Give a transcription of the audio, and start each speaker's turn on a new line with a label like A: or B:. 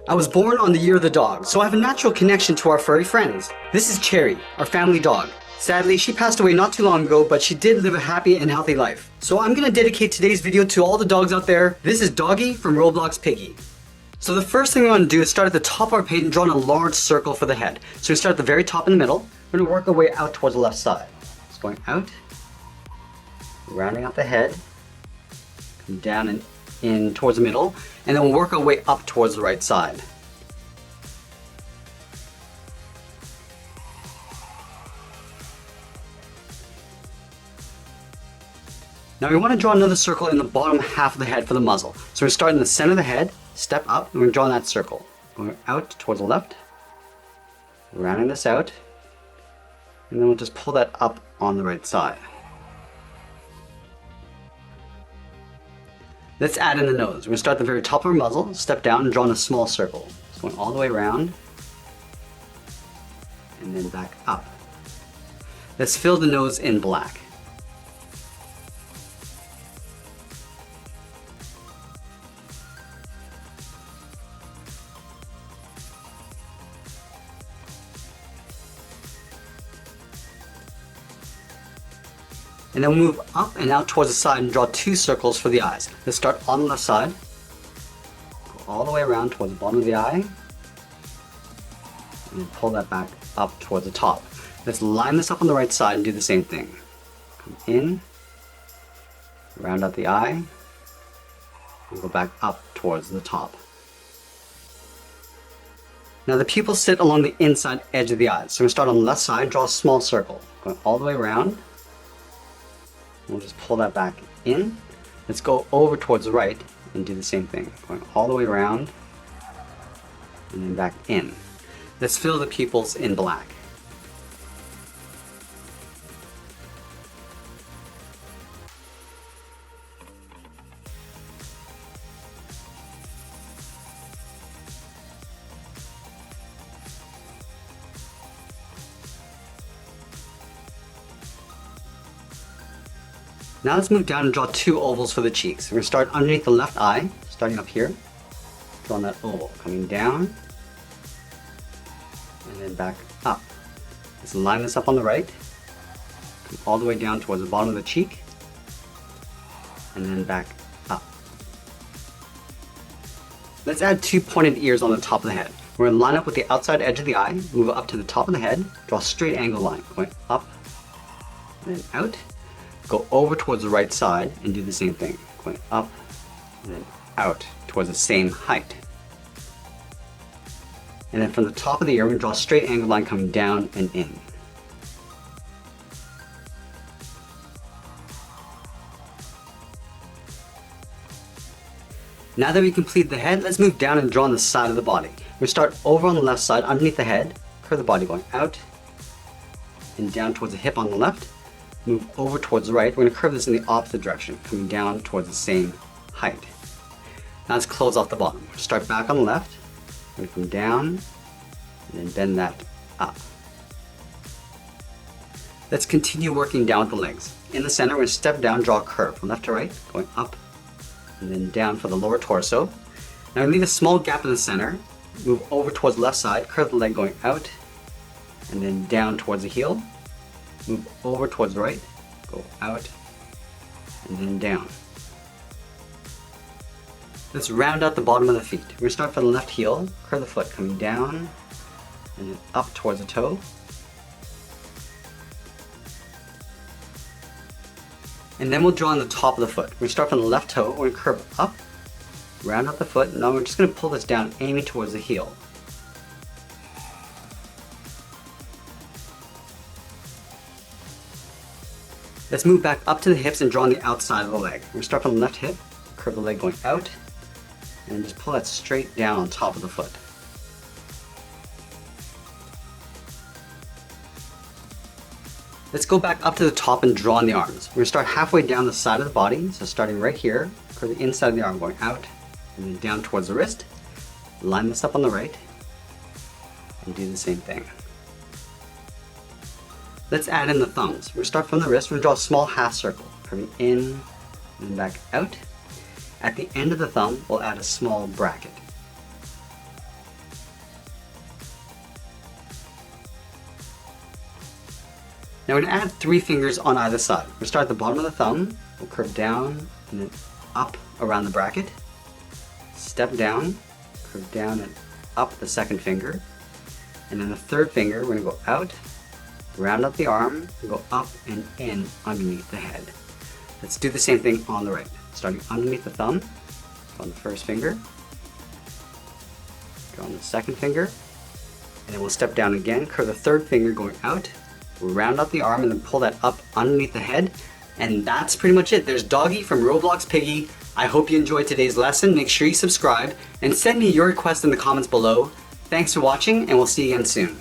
A: I was born on the year of the dog, so I have a natural connection to our furry friends. This is Cherry, our family dog. Sadly, she passed away not too long ago, but she did live a happy and healthy life. So I'm gonna dedicate today's video to all the dogs out there. This is Doggy from Roblox Piggy. So the first thing we want to do is start at the top of our page and draw in a large circle for the head. So we start at the very top in the middle. We're gonna work our way out towards the left side. It's going out, rounding out the head, come down and in towards the middle, and then we'll work our way up towards the right side. Now we want to draw another circle in the bottom half of the head for the muzzle. So we're starting in the center of the head, step up, and we're drawing that circle. Going out towards the left, rounding this out, and then we'll just pull that up on the right side. Let's add in the nose. We're going to start at the very top of our muzzle, step down and draw in a small circle. It's going all the way around, and then back up. Let's fill the nose in black. And then we'll move up and out towards the side and draw two circles for the eyes. Let's start on the left side, go all the way around towards the bottom of the eye, and then pull that back up towards the top. Let's line this up on the right side and do the same thing. Come in, round out the eye, and go back up towards the top. Now the pupils sit along the inside edge of the eyes. So we're going to start on the left side, draw a small circle, going all the way around. We'll just pull that back in. Let's go over towards the right and do the same thing. Going all the way around and then back in. Let's fill the pupils in black. Now let's move down and draw two ovals for the cheeks. We're going to start underneath the left eye, starting up here, drawing that oval, coming down, and then back up. Let's line this up on the right, come all the way down towards the bottom of the cheek, and then back up. Let's add two pointed ears on the top of the head. We're going to line up with the outside edge of the eye, move up to the top of the head, draw a straight angle line, going up, and then out. Go over towards the right side and do the same thing, going up and then out towards the same height. And then from the top of the ear, we're going to draw a straight angle line coming down and in. Now that we complete the head, let's move down and draw on the side of the body. We start over on the left side, underneath the head, curve the body going out and down towards the hip on the left. Move over towards the right. We're going to curve this in the opposite direction, coming down towards the same height. Now let's close off the bottom. Start back on the left, we're going to come down, and then bend that up. Let's continue working down with the legs. In the center, we're going to step down, draw a curve from left to right, going up, and then down for the lower torso. Now leave a small gap in the center, move over towards the left side, curve the leg going out, and then down towards the heel. Move over towards the right, go out, and then down. Let's round out the bottom of the feet. We're going to start from the left heel, curve the foot coming down, and then up towards the toe. And then we'll draw on the top of the foot. We're going to start from the left toe, we're going to curve up, round out the foot, and now we're just going to pull this down, aiming towards the heel. Let's move back up to the hips and draw on the outside of the leg. We're going to start from the left hip, curve the leg going out, and just pull that straight down on top of the foot. Let's go back up to the top and draw on the arms. We're going to start halfway down the side of the body, so starting right here, curve the inside of the arm going out, and then down towards the wrist. Line this up on the right, and do the same thing. Let's add in the thumbs. We're going to start from the wrist. We're going to draw a small half circle, curving in and back out. At the end of the thumb, we'll add a small bracket. Now we're gonna add 3 fingers on either side. We'll start at the bottom of the thumb, we'll curve down and then up around the bracket, step down, curve down and up the second finger, and then the third finger, we're gonna go out, round up the arm, and go up and in underneath the head. Let's do the same thing on the right. Starting underneath the thumb, go on the first finger, go on the second finger, and then we'll step down again, curve the third finger going out, round up the arm and then pull that up underneath the head. And that's pretty much it. There's Doggy from Roblox Piggy. I hope you enjoyed today's lesson. Make sure you subscribe and send me your requests in the comments below. Thanks for watching and we'll see you again soon.